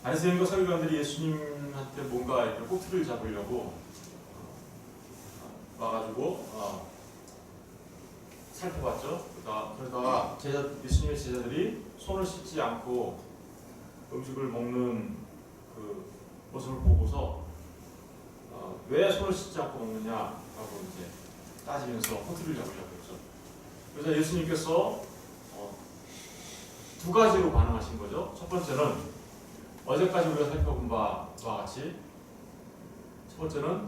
바리새인과 서기관들이 예수님한테 뭔가 이렇게 꼬투리를 잡으려고 와가지고 살펴봤죠. 그러다가 예수님의 제자들이 손을 씻지 않고 음식을 먹는 그 모습을 보고서 왜 손을 씻지 않고 먹느냐라고 이제 따지면서 꼬투리를 잡으려고 했죠. 그래서 예수님께서 두 가지로 반응하신 거죠. 첫 번째는 어제까지 우리가 살펴본 바와 같이 첫 번째는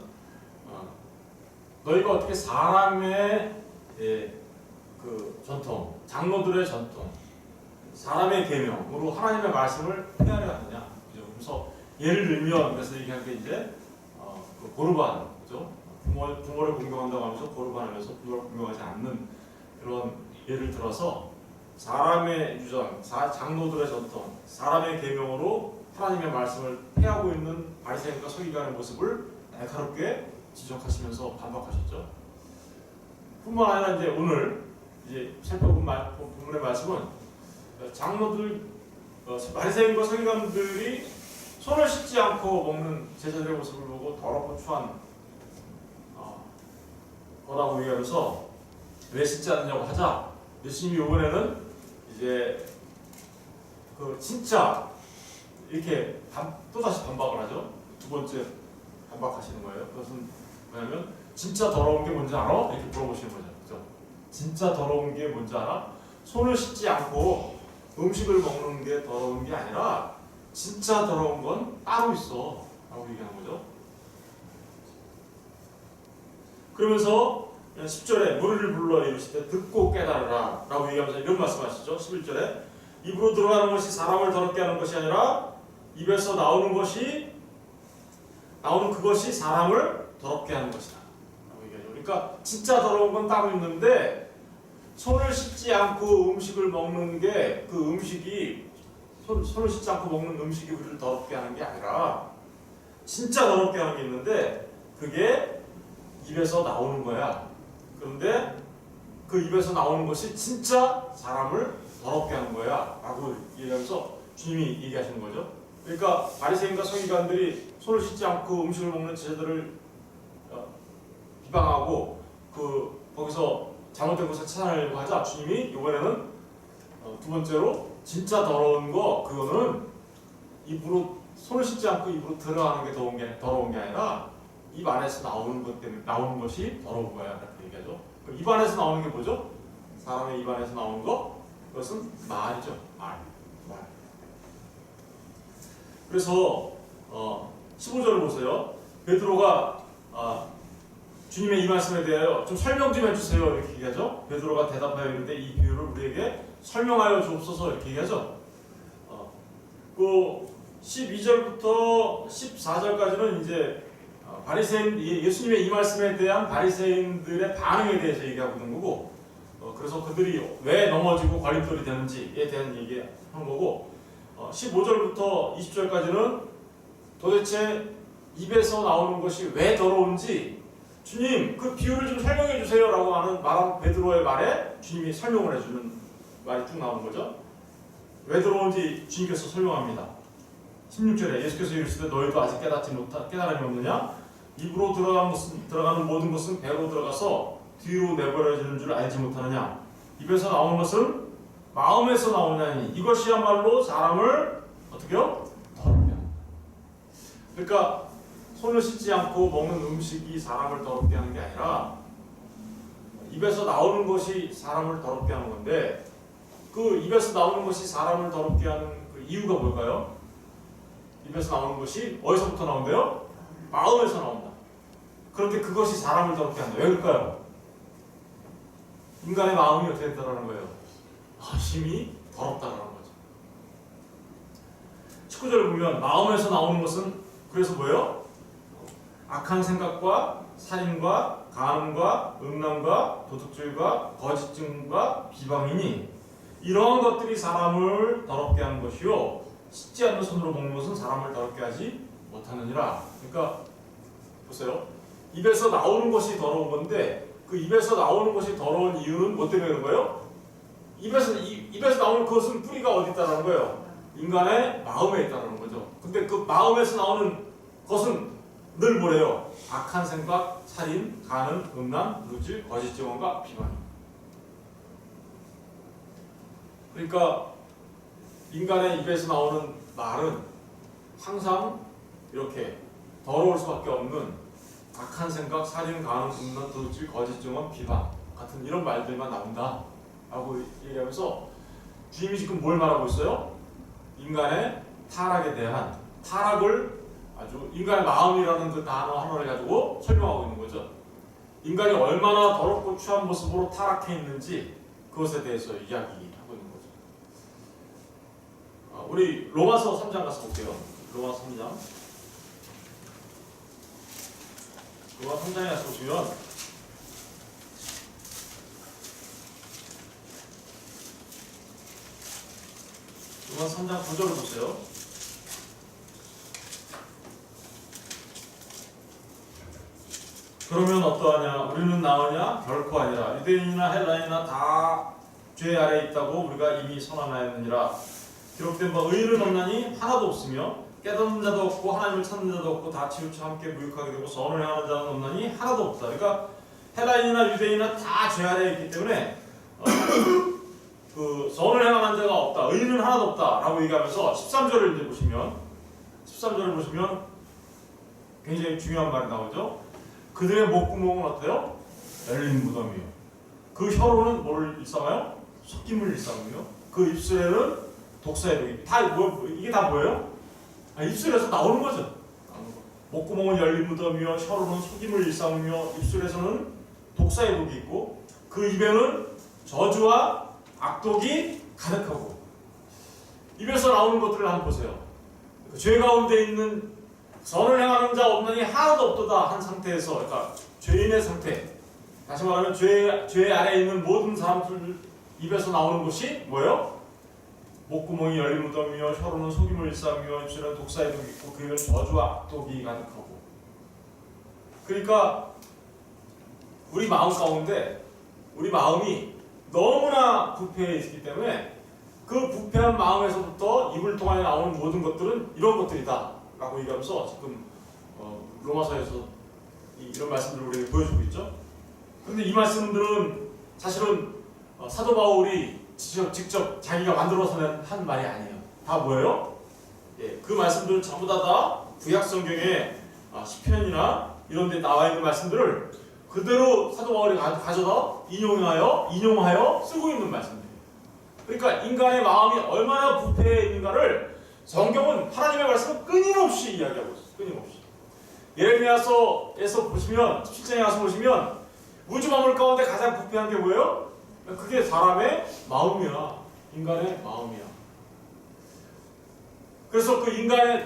너희가 어떻게 사람의 그 전통, 장로들의 전통, 사람의 계명으로 하나님의 말씀을 헤아려 하느냐. 그래서 예를 들면 그래서 얘기한 게 이제 그 고르반, 그죠? 부모를 공경한다고 하면서 고르반하면서 부모를 공경하지 않는 그런 예를 들어서 사람의 유전, 장로들의 전통, 사람의 계명으로 하나님의 말씀을 해하고 있는 바리새인과 서기관의 모습을 날카롭게 지적하시면서 반박하셨죠. 뿐만 아니라 이제 오늘 이제 살펴본 본문의 말씀은 장로들, 바리새인과 서기관들이 손을 씻지 않고 먹는 제자들의 모습을 보고 더럽고 추한 거라고 얘기하면서 왜 씻지 않느냐고 하자 예수님이 이번에는 이제 그 진짜 이렇게 또다시 반박을 하죠. 두 번째 반박하시는 거예요. 그것은 뭐냐면 진짜 더러운 게 뭔지 알아? 이렇게 물어보시는 거죠. 그죠? 진짜 더러운 게 뭔지 알아? 손을 씻지 않고 음식을 먹는 게 더러운 게 아니라 진짜 더러운 건 따로 있어 라고 얘기하는 거죠. 그러면서 10절에 무리를 불러 이르시되 듣고 깨달으라 라고 얘기하면서 이런 말씀하시죠. 11절에 입으로 들어가는 것이 사람을 더럽게 하는 것이 아니라 입에서 나오는 그것이 사람을 더럽게 하는 것이다 라고 얘기하죠. 그러니까 진짜 더러운 건 따로 있는데 손을 씻지 않고 음식을 먹는 게 그 음식이 손을 씻지 않고 먹는 음식이 우리를 더럽게 하는 게 아니라 진짜 더럽게 하는 게 있는데 그게 입에서 나오는 거야. 그런데 그 입에서 나오는 것이 진짜 사람을 더럽게 하는 거야 라고 얘기하면서 주님이 얘기하시는 거죠. 그러니까 바리새인과 서기관들이 손을 씻지 않고 음식을 먹는 제자들을 비방하고 거기서 잘못된 것을 찾아내려고 하자 주님이 이번에는 두 번째로 진짜 더러운 거 그거는 입으로 손을 씻지 않고 입으로 들어가는 게 더러운 게 아니라 입 안에서 나오는 것 때문에 나오는 것이 더러운 거야 이렇게 얘기하죠. 그럼 입 안에서 나오는 게 뭐죠? 사람의 입 안에서 나오는 거 그것은 말이죠. 말. 그래서 15절을 보세요. 베드로가 주님의 이 말씀에 대하여 좀 설명 좀 해주세요 이렇게 얘기하죠. 베드로가 대답하여 이르되 이 비유를 우리에게 설명하여 주옵소서 이렇게 얘기하죠. 그 12절부터 14절까지는 이제 예수님의 이 말씀에 대한 바리새인들의 반응에 대해서 얘기하고 있는 거고, 그래서 그들이 왜 넘어지고 걸림돌이 되는지에 대한 얘기하는 거고, 15절부터 20절까지는 도대체 입에서 나오는 것이 왜 더러운지 주님 그 비유를 좀 설명해 주세요 라고 말한 베드로의 말에 주님이 설명을 해주는 말이 쭉 나오는 거죠. 왜 더러운지 주님께서 설명합니다. 16절에 예수께서 이르시되 너희도 아직 깨달음이 없느냐? 입으로 들어가는 모든 것은 배로 들어가서 뒤로 내버려지는 줄 알지 못하느냐? 입에서 나오는 것은 마음에서 나오냐니 이것이야말로 사람을 어떻게요? 더럽게 합니다. 그러니까 손을 씻지 않고 먹는 음식이 사람을 더럽게 하는 게 아니라 입에서 나오는 것이 사람을 더럽게 하는 건데 그 입에서 나오는 것이 사람을 더럽게 하는 그 이유가 뭘까요? 입에서 나오는 것이 어디서부터 나온대요? 마음에서 나온다. 그런데 그것이 사람을 더럽게 한다. 왜 그럴까요? 인간의 마음이 어떻게 됐다는 거예요? 심히 더럽다라는 거죠. 19절을 보면 마음에서 나오는 것은 그래서 뭐예요? 악한 생각과 살인과 간음과 음란과 도둑질과 거짓증과 비방이니 이러한 것들이 사람을 더럽게 하는 것이요 씻지 않는 손으로 먹는 것은 사람을 더럽게 하지 못하느니라. 그러니까 보세요. 입에서 나오는 것이 더러운 건데 그 입에서 나오는 것이 더러운 이유는 뭐 때문에 그런 거예요? 입에서 나오는 그것은 뿌리가 어디 있다는 거예요? 인간의 마음에 있다는 거죠. 근데 그 마음에서 나오는 것은 늘 뭐래요? 악한 생각, 살인, 간음, 음란, 물질, 거짓 증언과 비방입니다. 그러니까 인간의 입에서 나오는 말은 항상 이렇게 더러울 수밖에 없는 악한 생각, 살인, 간음, 음란, 물질, 거짓 증언, 비방 같은 이런 말들만 나온다 라고 얘기하면서 주님이 지금 뭘 말하고 있어요? 인간의 타락에 대한 타락을 아주 인간의 마음이라는 그 단어 하나를 가지고 설명하고 있는 거죠. 인간이 얼마나 더럽고 추한 모습으로 타락해 있는지 그것에 대해서 이야기하고 있는 거죠. 우리 로마서 3장 가서 볼게요. 로마서 3장. 로마 3장에 가서 보시면 로마 3장 9절을 보세요. 그러면 어떠하냐? 우리는 나으냐? 결코 아니라. 유대인이나 헬라인이나 다 죄 아래에 있다고 우리가 이미 선언하였느니라. 기록된 바 의인은 없나니 하나도 없으며 깨닫는 자도 없고 하나님을 찾는 자도 없고 다 치우쳐 함께 무익하게 되고 선을 행하는 자는 없나니 하나도 없다. 그러니까 헬라인이나 유대인이나 다 죄 아래에 있기 때문에 그 선을 행하는 자가 없다. 의인은 하나도 없다라고 얘기하면서 13절을 이제 보시면 13절을 보시면 굉장히 중요한 말이 나오죠. 그들의 목구멍은 어때요? 열린 무덤이요. 그 혀로는 뭐를 일삼아요? 속임을 일삼으며 그 입술에는 독사의 독이. 이게 다 뭐예요? 입술에서 나오는 거죠. 목구멍은 열린 무덤이요. 혀로는 속임을 일삼으며 입술에서는 독사의 독이 있고 그 입에는 저주와 악독이 가득하고. 입에서 나오는 것들을 한번 보세요. 죄 가운데 있는 선을 행하는 자 없느니 하나도 없도다 한 상태에서, 그러니까 죄인의 상태, 다시 말하면 죄 아래에 있는 모든 사람들 입에서 나오는 것이 뭐예요? 목구멍이 열린 무덤이며 혀로는 속임을 일삼으며 입술에는 독사의 독이 있고 그 입에는 저주와 악독이 가득하고. 그러니까 우리 마음 가운데 우리 마음이 너무나 부패해 있기 때문에 그 부패한 마음에서부터 입을 통하여 나오는 모든 것들은 이런 것들이다 라고 얘기하면서 지금 로마서에서 이런 말씀들을 우리에게 보여주고 있죠. 그런데 이 말씀들은 사실은 사도 바울이 직접 자기가 만들어서 한 말이 아니에요. 다 뭐예요? 그 말씀들은 전부 다 구약 성경에 시편이나 이런 데 나와 있는 말씀들을 그대로 사도 바울이 가져다 인용하여 쓰고 있는 말씀들이에요. 그러니까 인간의 마음이 얼마나 부패해 있는가를 성경은 하나님의 말씀은 끊임없이 이야기하고 있어요. 끊임없이. 예레미야서에서 보시면 17장에 가서 보시면 우주 만물 가운데 가장 부패한 게 뭐예요? 그게 사람의 마음이야. 인간의 마음이야. 그래서 그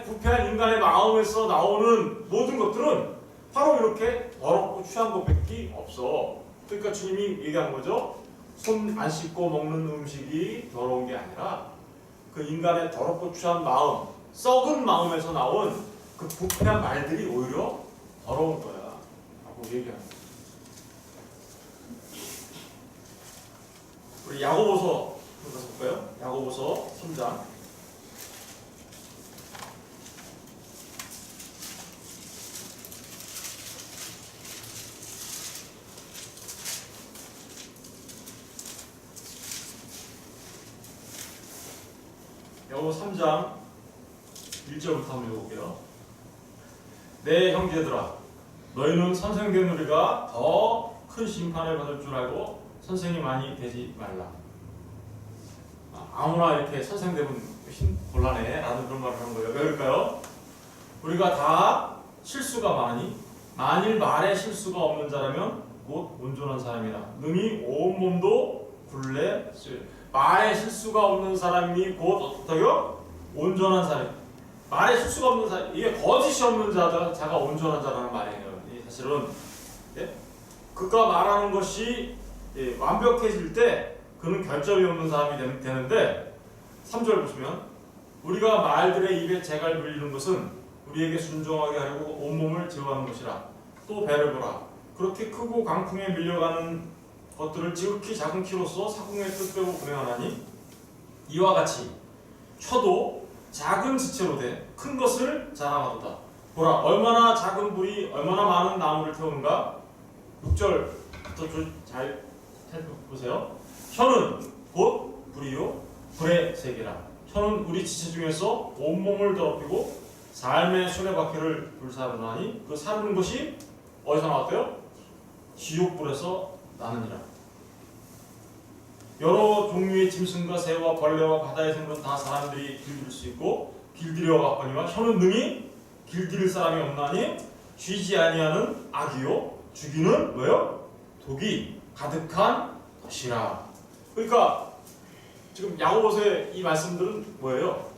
부패한 인간의 마음에서 나오는 모든 것들은 바로 이렇게 더럽고 추한 것밖에 없어. 그러니까 주님이 얘기한 거죠. 손 안 씻고 먹는 음식이 더러운 게 아니라 그 인간의 더럽고 추한 마음, 썩은 마음에서 나온 그 부패한 말들이 오히려 더러운 거야 라고 얘기합니다. 우리 야고보서 가서 볼까요? 야고보서 3장. 야고보서 3장 1절부터 한번 읽어볼게요. 내 형제들아, 너희는 선생된 우리가 더 큰 심판을 받을 줄 알고 선생이 많이 되지 말라. 아무나 이렇게 선생되면 곤란해 라는 그런 말을 하는 거예요. 왜 그럴까요? 우리가 다 실수가 많으니 만일 말에 실수가 없는 자라면 곧 온전한 사람이라. 능히 온몸도 굴레 말에 실수가 없는 사람이 곧 어떻다고요? 온전한 사람. 말에 실수가 없는 사람, 이게 거짓이 없는 자가 온전한 자라는 말이에요. 사실은 그가 말하는 것이 완벽해질 때 그는 결점이 없는 사람이 되는데 3절 보시면 우리가 말들의 입에 재갈 물리는 것은 우리에게 순종하게 하려고 온몸을 제어하는 것이라. 또 배를 보라. 그렇게 크고 강풍에 밀려가는 것들을 지극히 작은 키로서 사공의 뜻대로 분행하나니 이와 같이 혀도 작은 지체로 돼 큰 것을 자랑하도다. 보라, 얼마나 작은 불이 얼마나 많은 나무를 태우는가. 6절부터 잘 살펴보세요. 혀는 곧 불이요 불의 세계라. 혀는 우리 지체 중에서 온몸을 더럽히고 삶의 수레바퀴를 불사르나니 그 사르는 것이 어디서 나왔대요? 지옥불에서 나느니라. 여러 종류의 짐승과 새와 벌레와 바다의 생물은 다 사람들이 길들일 수 있고 길들여 갔거니와 혀는 능히 길들일 사람이 없나니 쥐지 아니하는 악이요 죽이는 뭐요? 독이 가득한 것이라. 그러니까 지금 야고보서의 이 말씀들은 뭐예요?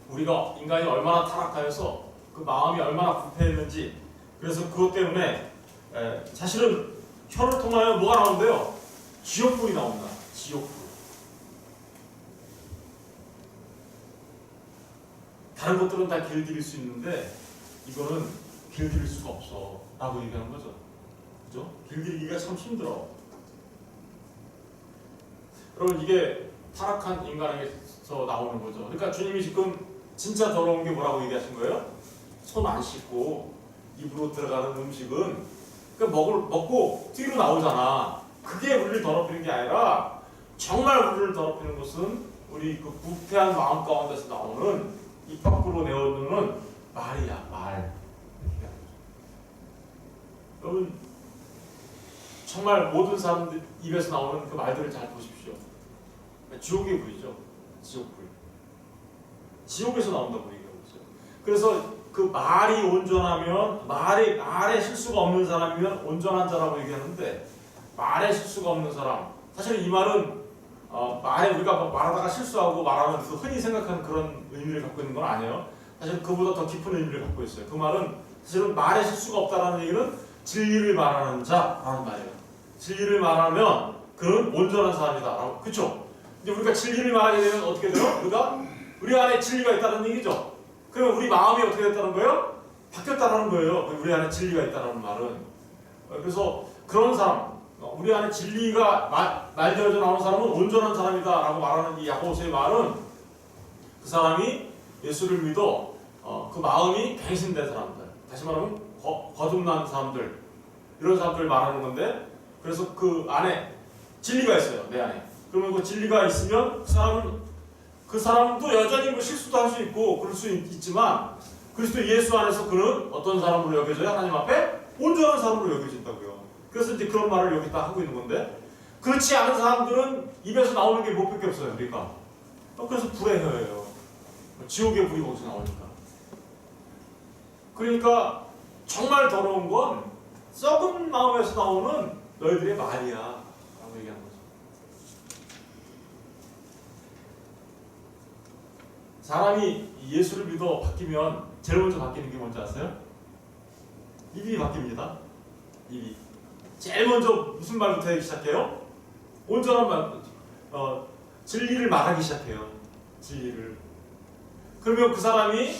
우리가 인간이 얼마나 타락하여서 그 마음이 얼마나 부패했는지, 그래서 그것 때문에 사실은 혀를 통하여 뭐가 나온대요? 지옥불이 나온다. 지옥불. 다른 것들은 다 길들일 수 있는데 이거는 길들일 수가 없어 라고 얘기하는 거죠. 그죠? 길들이기가 참 힘들어. 여러분, 이게 타락한 인간에게서 나오는 거죠. 그러니까 주님이 지금 진짜 더러운 게 뭐라고 얘기하신 거예요? 손 안 씻고 입으로 들어가는 음식은 그러니까 먹고 뒤로 나오잖아. 그게 우리를 더럽히는 게 아니라 정말 우리를 더럽히는 것은 우리 그 부패한 마음 가운데서 나오는 입 밖으로 내어놓는 말이야, 말. 여러분, 정말 모든 사람들 입에서 나오는 그 말들을 잘 보십시오. 지옥의 불이죠. 지옥불. 지옥에서 나온다고 얘기하고 있어요. 그래서 그 말이 온전하면 말에 실수가 없는 사람이면 온전한 자라고 얘기하는데, 말에 실수가 없는 사람, 사실 이 말은 말에 우리가 말하다가 실수하고 말하는 그 흔히 생각하는 그런 의미를 갖고 있는 건 아니에요. 사실 그보다 더 깊은 의미를 갖고 있어요. 그 말은 사실은 말에 실수가 없다라는 얘기는 진리를 말하는 자라는 말이에요. 진리를 말하면 그는 온전한 사람이다. 그렇죠? 근데 우리가 진리를 말하게 되면 어떻게 돼요? 우리 안에 진리가 있다는 얘기죠. 그러면 우리 마음이 어떻게 됐다는 거예요? 바뀌었다는 거예요. 우리 안에 진리가 있다는 말은. 그래서 그런 사람, 우리 안에 진리가 말되어져 나오는 사람은 온전한 사람이다 라고 말하는 이 야고보서의 말은 그 사람이 예수를 믿어 그 마음이 갱신된 사람들, 다시 말하면 거듭난 사람들, 이런 사람들을 말하는 건데, 그래서 그 안에 진리가 있어요. 내 안에. 그러면 그 진리가 있으면 그 사람도 여전히 뭐 실수도 할 수 있고 그럴 수 있지만 그리스도 예수 안에서 그는 어떤 사람으로 여겨져요? 하나님 앞에 온전한 사람으로 여겨진다고요. 그래서 이제 그런 말을 여기다 하고 있는 건데, 그렇지 않은 사람들은 입에서 나오는 게 뭐밖에 없어요. 그러니까 그래서 불의 혀예요. 지옥의 불이 거기서 나오니까. 그러니까 정말 더러운 건 썩은 마음에서 나오는 너희들의 말이야 라고 얘기하는 거죠. 사람이 예수를 믿어 바뀌면 제일 먼저 바뀌는 게 뭔지 아세요? 입이 바뀝니다. 입이. 제일 먼저 무슨 말부터 하기 시작해요? 온전한 말, 진리를 말하기 시작해요. 진리를. 그러면 그 사람이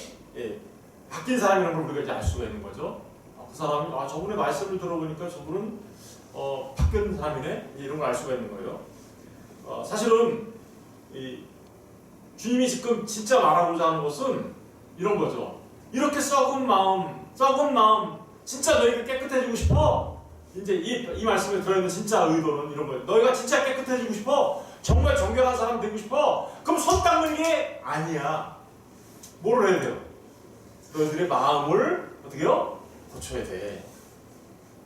바뀐 사람이라는 걸 우리가 이제 알 수가 있는 거죠. 그 사람이 저분의 말씀을 들어보니까 저분은 바뀐 사람이네, 이런 걸 알 수가 있는 거예요. 사실은 주님이 지금 진짜 말하고자 하는 것은 이런 거죠. 이렇게 썩은 마음, 진짜 너희가 깨끗해지고 싶어. 이제 이 말씀에 들어있는 진짜 의도는 이런 거예요. 너희가 진짜 깨끗해지고 싶어. 정말 정결한 사람 되고 싶어. 그럼 손 닦는 게 아니야. 뭘 해야 돼요? 너희들의 마음을 어떻게 해요? 고쳐야 돼.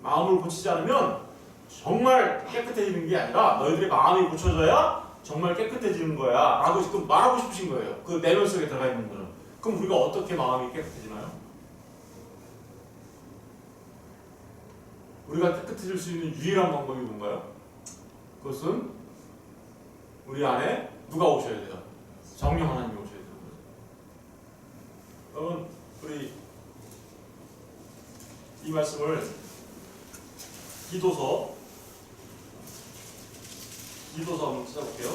마음을 고치지 않으면 정말 깨끗해지는 게 아니라 너희들의 마음이 고쳐져야 정말 깨끗해지는 거야 라고 지금 말하고 싶으신 거예요. 그 내면 속에 들어가 있는 거는. 그럼 우리가 어떻게 마음이 깨끗해지나요? 우리가 깨끗해질 수 있는 유일한 방법이 뭔가요? 그것은 우리 안에 누가 오셔야 돼요? 성령 하나님이 오셔야 되는 거죠. 여러분, 우리 이 말씀을 기도서 한번 찾아볼게요.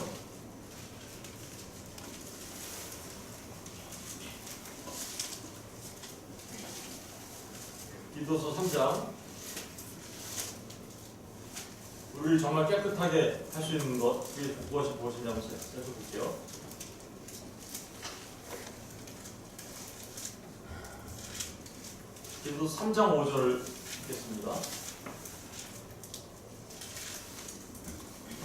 기도서 3장. 우리를 정말 깨끗하게 할 수 있는 것, 그게 무엇인지 한번 살펴볼게요. 디도서 3장 5절을 읽겠습니다.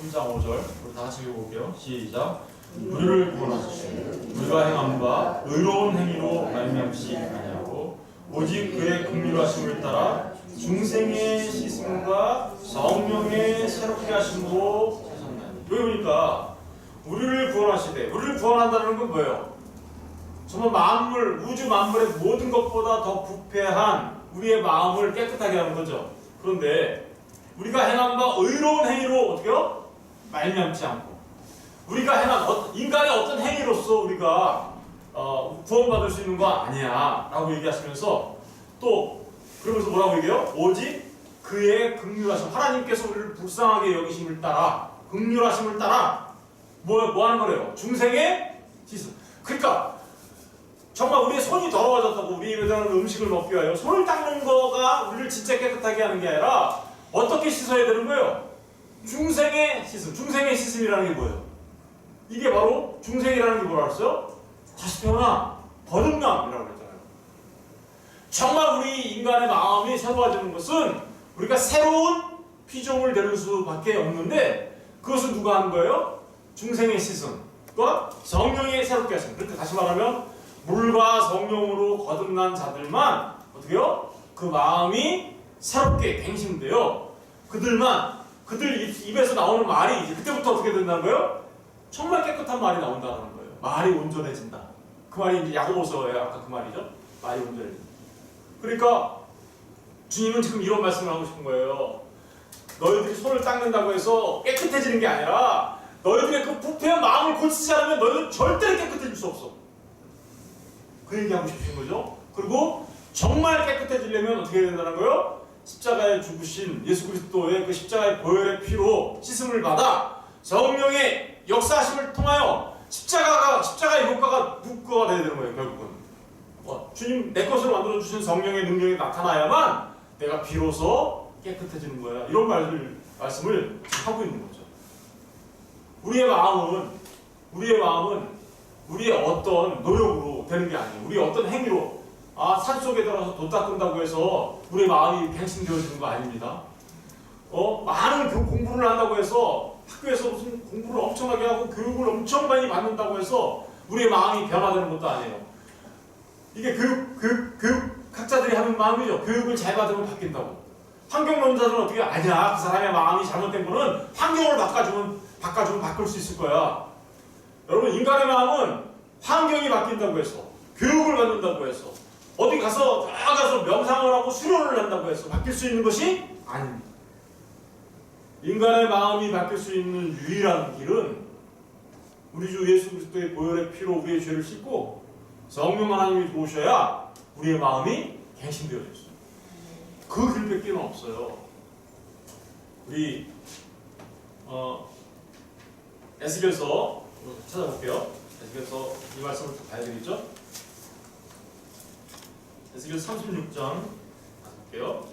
3장 5절 우리 다 같이 읽어볼게요. 시작. 우리를 구원하시고 우리가 행한 바 의로운 행위로 말미암지 아니하고 오직 그의 긍휼하심을 따라 중생의 씻음과 성령의 새롭게 하심으로 하셨나니. 여기 보니까 우리를 구원하시되, 우리를 구원한다는 건 뭐예요? 정말 만물, 우주 만물의 모든 것보다 더 부패한 우리의 마음을 깨끗하게 하는 거죠. 그런데 우리가 행한 바 의로운 행위로 어떻게요? 말미암지 않고, 우리가 행한 인간의 어떤 행위로서 우리가 구원받을 수 있는 거 아니야 라고 얘기하시면서, 또 그러면서 뭐라고 얘기해요? 오직 그의 긍휼하심, 하나님께서 우리를 불쌍하게 여기심을 따라, 긍휼하심을 따라 뭐 하는 거래요? 중생의 씻음. 그러니까 정말 우리의 손이 더러워졌다고 우리 입에 들어가는 음식을 먹기 위하여 손을 닦는 거가 우리를 진짜 깨끗하게 하는 게 아니라 어떻게 씻어야 되는 거예요? 중생의 씻음. 중생의 씻음이라는 게 뭐예요? 이게 바로 중생이라는 게 뭐라 그랬어요? 다시 태어나 거듭남이라고 그랬잖아요. 정말 우리 인간의 마음이 새로워지는 것은 우리가 새로운 피조물 되는 수밖에 없는데, 그것은 누가 하는 거예요? 중생의 씻음과 성령의 새롭게 하심. 그러니까 다시 말하면 물과 성령으로 거듭난 자들만 어떻게요? 그 마음이 새롭게 갱신돼요. 그들 입에서 나오는 말이 이제 그때부터 어떻게 된다는 거예요? 정말 깨끗한 말이 나온다는 거예요. 말이 온전해진다. 그 말이 이제 야고보서의 아까 그 말이죠. 말이 온전해진다. 그러니까 주님은 지금 이런 말씀을 하고 싶은 거예요. 너희들이 손을 닦는다고 해서 깨끗해지는 게 아니라 너희들의 그 부패한 마음을 고치지 않으면 너희들은 절대로 깨끗해질 수 없어. 그 얘기하고 싶으신 거죠. 그리고 정말 깨끗해지려면 어떻게 해야 된다는 거예요? 십자가에 죽으신 예수 그리스도의 그 십자가의 보혈의 피로 씻음을 받아 성령의 역사하심을 통하여 십자가의 효과가 누구가 돼야 되는 거예요. 결국은 주님 내 것으로 만들어 주신 성령의 능력이 나타나야만 내가 비로소 깨끗해지는 거야. 이런 말씀을 하고 있는 거죠. 우리의 마음은 우리의 어떤 노력으로 되는 게 아니에요. 우리의 어떤 행위로, 산속에 들어가서 돈 닦는다고 해서 우리의 마음이 갱신되어지는 거 아닙니다. 많은 공부를 한다고 해서, 학교에서 무슨 공부를 엄청나게 하고 교육을 엄청 많이 받는다고 해서 우리의 마음이 변화되는 것도 아니에요. 이게 교육학자들이 하는 마음이죠. 교육을 잘 받으면 바뀐다고. 환경론자들은 어떻게, 아니야, 그 사람의 마음이 잘못된 거는 환경을 바꿔주면 바꿀 수 있을 거야. 여러분, 인간의 마음은 환경이 바뀐다고 해서, 교육을 받는다고 해서, 어디 가서 나가서 명상을 하고 수련을 한다고 해서 바뀔 수 있는 것이 아닙니다. 인간의 마음이 바뀔 수 있는 유일한 길은 우리 주 예수 그리스도의 보혈의 피로 우리의 죄를 씻고 성령 하나님이 도우셔야 우리의 마음이 갱신되어졌어요. 그 길밖에는 없어요. 우리 에스겔서 찾아볼게요. 에스겔서 이 말씀을 봐야 되겠죠? 에스겔 36장 볼게요.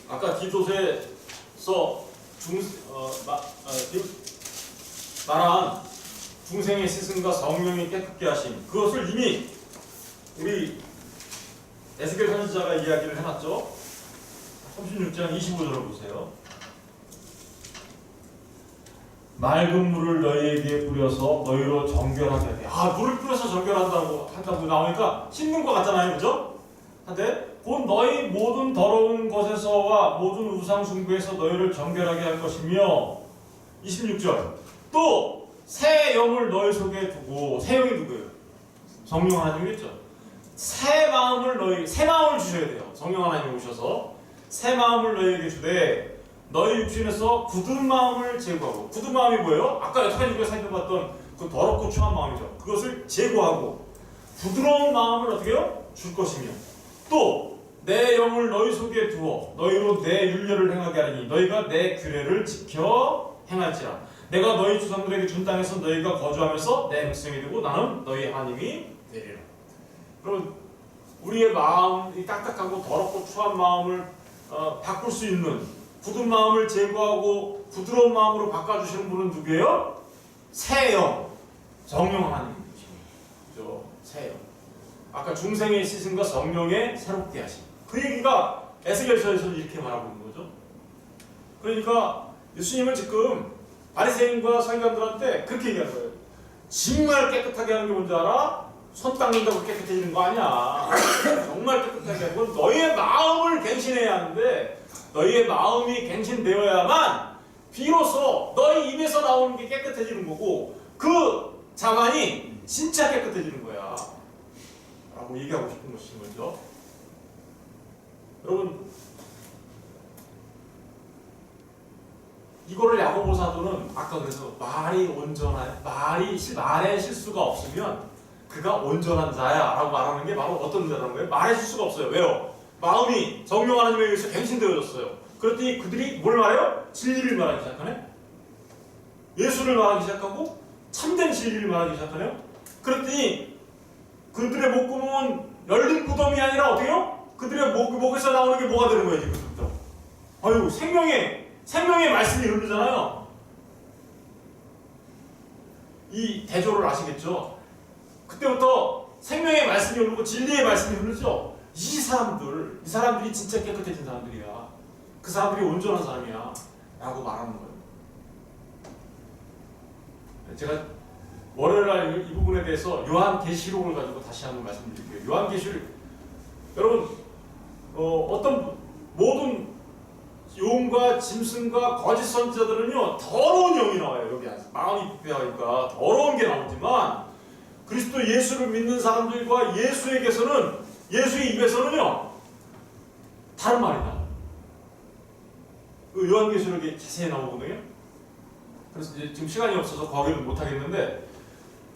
아까 디도서에서 말한 중생의 씻음과 성령이 깨끗게 하심, 그것을 이미 우리 에스겔 선지자가 이야기를 해놨죠. 36장 25절을 보세요. 맑은 물을 너희에게 뿌려서 너희로 정결하게 하게. 물을 뿌려서 한다고 나오니까 씻는 것 같잖아요, 그죠? 한데 곧 너희 모든 더러운 것에서와 모든 우상 숭배에서 너희를 정결하게 할 것이며, 26절 또 새 영을 너희 속에 두고, 새 영이 누구예요? 성령 하나님이겠죠. 새 마음을 주셔야 돼요. 성령 하나님이 오셔서 새 마음을 너희에게 주되 너희 육신에서 굳은 마음을 제거하고. 굳은 마음이 뭐예요? 아까 여태까지 우리가 살펴봤던 그 더럽고 추한 마음이죠. 그것을 제거하고 부드러운 마음을 어떻게 해요? 줄 것이며, 또 내 영을 너희 속에 두어 너희로 내 율례를 행하게 하리니 너희가 내 규례를 지켜 행할지라. 내가 너희 조상들에게 준 땅에서 너희가 거주하면서 내 백성이 되고 나는 너희 하나님이 되리라. 그럼 우리의 마음, 이 딱딱하고 더럽고 추한 마음을 바꿀 수 있는, 굳은 마음을 제거하고 부드러운 마음으로 바꿔주시는 분은 누구예요? 새 영, 성령 하나님이죠. 그죠? 새 영. 아까 중생의 씻음과 성령의 새롭게 하심. 그 얘기가 에스겔서에서 이렇게 말하고 있는 거죠. 그러니까 예수님은 지금 바리새인과 서기관들한테 그렇게 얘기하는 거예요. 정말 깨끗하게 하는 게 뭔지 알아? 손 닦는다고 깨끗해지는 거 아니야. 정말 깨끗하게 하는 건 너희의 마음을 갱신해야 하는데, 너희의 마음이 갱신되어야만 비로소 너희 입에서 나오는 게 깨끗해지는 거고, 그 자만이 진짜 깨끗해지는 거야 라고 얘기하고 싶은 것인 거죠. 여러분, 이거를 야고보 사도는 아까 그래서 말에 실수가 없으면 그가 온전한 자야 라고 말하는 게 바로 어떤 자라는 거예요? 말에 실수가 없어요. 왜요? 마음이 성령 하나님에 의해서 갱신되어졌어요. 그랬더니 그들이 뭘 말해요? 진리를 말하기 시작하네? 예수를 말하기 시작하고 참된 진리를 말하기 시작하네요? 그랬더니 그들의 목구멍은 열린 구덩이 아니라 어때요? 그들의 목에서 나오는 게 뭐가 되는 거예요, 지금부터? 아유, 생명의 말씀이 흐르잖아요. 이 대조를 아시겠죠? 그때부터 생명의 말씀이 흐르고 진리의 말씀이 흐르죠? 이 사람들이 진짜 깨끗해진 사람들이야. 그 사람들이 온전한 사람이야 라고 말하는 거예요. 제가 월요일날 이 부분에 대해서 요한계시록을 가지고 다시 한번 말씀드릴게요. 요한계시록, 여러분, 어떤 모든 용과 짐승과 거짓 선지자들은요 더러운 영이 나와요. 여기 안에서 마음이 부패하니까 더러운 게 나오지만, 그리스도 예수를 믿는 사람들과 예수의 입에서는요 다른 말이 나와요. 요한계시록에 자세히 나오거든요. 그래서 이제 지금 시간이 없어서 거기는 못 하겠는데,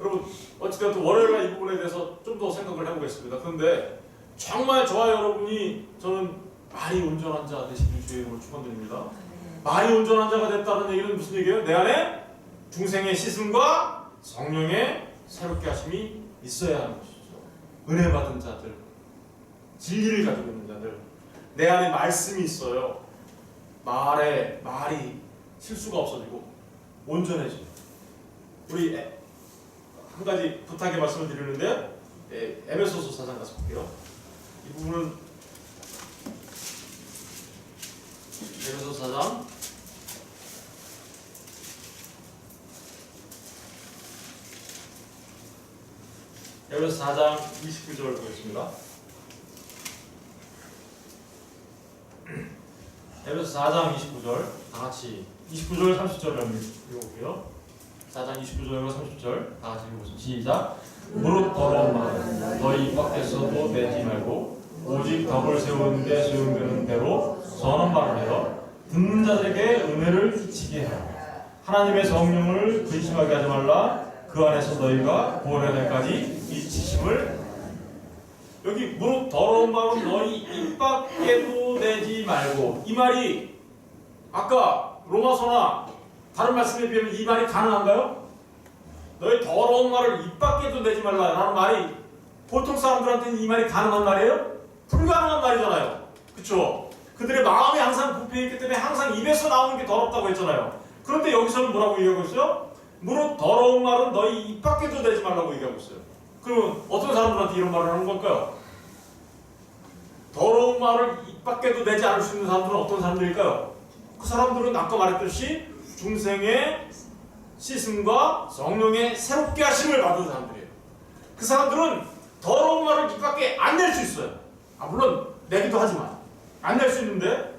여러분 어찌됐든 월요일날 이 부분에 대해서 좀 더 생각을 해보겠습니다. 그런데 정말 저와 여러분이, 저는 말이 온전한 자 되시길 주의 이름으로 축원드립니다. 말이 온전한 자가 됐다는 얘기는 무슨 얘기예요? 내 안에 중생의 씻음과 성령의 새롭게 하심이 있어야 하는 것이죠. 은혜 받은 자들, 진리를 가지고 있는 자들, 내 안에 말씀이 있어요. 말이 실수가 없어지고 온전해지고. 우리 한 가지 부탁의 말씀을 드리는데, 에베소서 4장 가서 볼게요. 이 부분은 에베소서 4장 에베소서 4장 29절 보겠습니다. 에베소서 4장 29절 다같이 29절 30절을 읽어볼게요. 4장 29절과 30절 다같이 읽어보시죠. 시작. 무릇 더러운 말 너희 입 밖에서도 내지 말고 오직 덕을 세우는데 소용되는 대로 선한 말을 하여 듣는 자들에게 은혜를 끼치게 하라. 하나님의 성령을 근심하게 하지 말라. 그 안에서 너희가 구원의 날까지 잊히심을. 여기 무릇 더러운 말은 너희 입 밖에도 내지 말고, 이 말이 아까 로마서나 다른 말씀에 비하면 이 말이 가능한가요? 너희 더러운 말을 입 밖에도 내지 말라라는 말이 보통 사람들한테는 이 말이 가능한 말이에요? 불가능한 말이잖아요. 그쵸? 그들의 마음이 항상 부패했기 때문에 항상 입에서 나오는 게 더럽다고 했잖아요. 그런데 여기서는 뭐라고 얘기하고 있어요? 무릇 더러운 말은 너희 입 밖에도 내지 말라고 얘기하고 있어요. 그러면 어떤 사람들한테 이런 말을 하는 걸까요? 더러운 말을 입 밖에도 내지 않을 수 있는 사람들은 어떤 사람들일까요? 그 사람들은 아까 말했듯이 중생의 씻음과 성령의 새롭게 하심을 받은 사람들이에요. 그 사람들은 더러운 말을 입 밖에 안 낼 수 있어요. 물론 내기도 하지만 안 낼 수 있는데,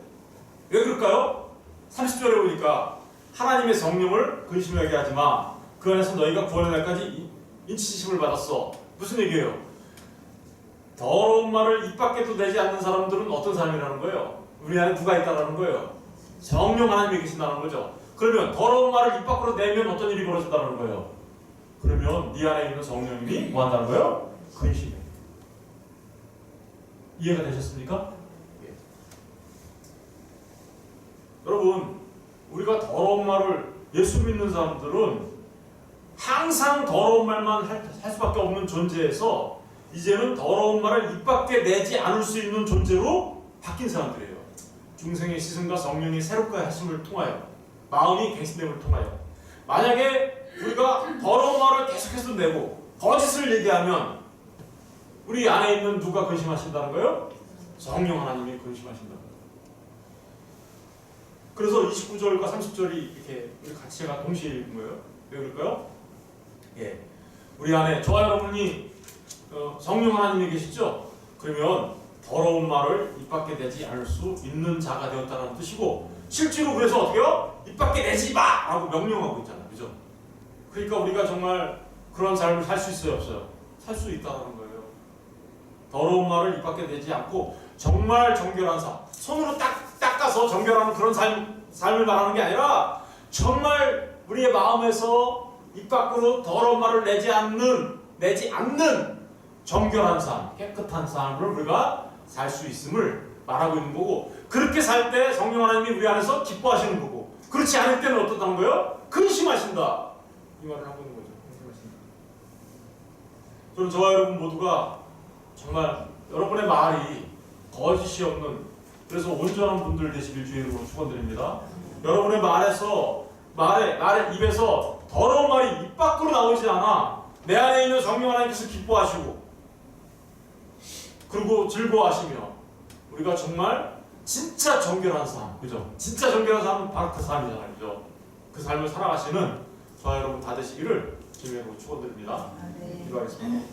왜 그럴까요? 30절에 보니까 하나님의 성령을 근심하게 하지 마. 그 안에서 너희가 구원의 날까지 인치심을 받았어. 무슨 얘기예요? 더러운 말을 입 밖에도 내지 않는 사람들은 어떤 사람이라는 거예요? 우리 안에 누가 있다는 거예요? 성령 하나님이 계신다는 거죠. 그러면 더러운 말을 입 밖으로 내면 어떤 일이 벌어진다는 거예요? 그러면 네 안에 있는 성령님이 뭐 한다는 거예요? 근심해. 이해가 되셨습니까? 예. 여러분, 우리가 더러운 말을, 예수 믿는 사람들은 항상 더러운 말만 할 수밖에 없는 존재에서 이제는 더러운 말을 입 밖에 내지 않을 수 있는 존재로 바뀐 사람들이에요. 중생의 씻음과 성령의 새롭게 하심을 통하여, 마음이 갱신됨을 통하여. 만약에 우리가 더러운 말을 계속해서 내고 거짓을 얘기하면 우리 안에 있는 누가 근심하신다는 거예요? 성령 하나님이 근심하신다는 거예요. 그래서 29절과 30절이 이렇게 우리 같이 제가 동시에 읽은 거예요. 왜 그럴까요? 예, 우리 안에 저와 여러분이 성령 하나님이 계시죠? 그러면 더러운 말을 입 밖에 내지 않을 수 있는 자가 되었다는 뜻이고, 실제로 그래서 어떻게요? 입 밖에 내지 마! 라고 명령하고 있잖아요. 그죠? 그러니까 우리가 정말 그런 삶을 살 수 있어요? 없어요? 살 수 있다는 거예요. 더러운 말을 입 밖에 내지 않고 정말 정결한 삶, 손으로 닦아서 정결하는 그런 삶을 말하는 게 아니라 정말 우리의 마음에서 입 밖으로 더러운 말을 내지 않는 정결한 삶, 깨끗한 삶을 우리가 살 수 있음을 말하고 있는 거고, 그렇게 살 때 성령 하나님이 우리 안에서 기뻐하시는 거고, 그렇지 않을 때는 어떻다는 거예요? 근심하신다, 이 말을 하고 있는 거죠. 근심하신다. 저는 저와 여러분 모두가 정말 여러분의 말이 거짓이 없는, 그래서 온전한 분들 되시길 주의 이름으로 축원드립니다. 여러분의 말의 입에서 더러운 말이 입 밖으로 나오지 않아 내 안에 있는 성령 하나님께서 기뻐하시고 그리고 즐거워하시며 우리가 정말 진짜 정결한 삶, 그죠? 진짜 정결한 삶은 바로 그 삶이잖아요, 그죠? 그 삶을 살아가시는 저와 여러분 다 되시기를 주의 이름으로 축원드립니다. 기도하겠습니다.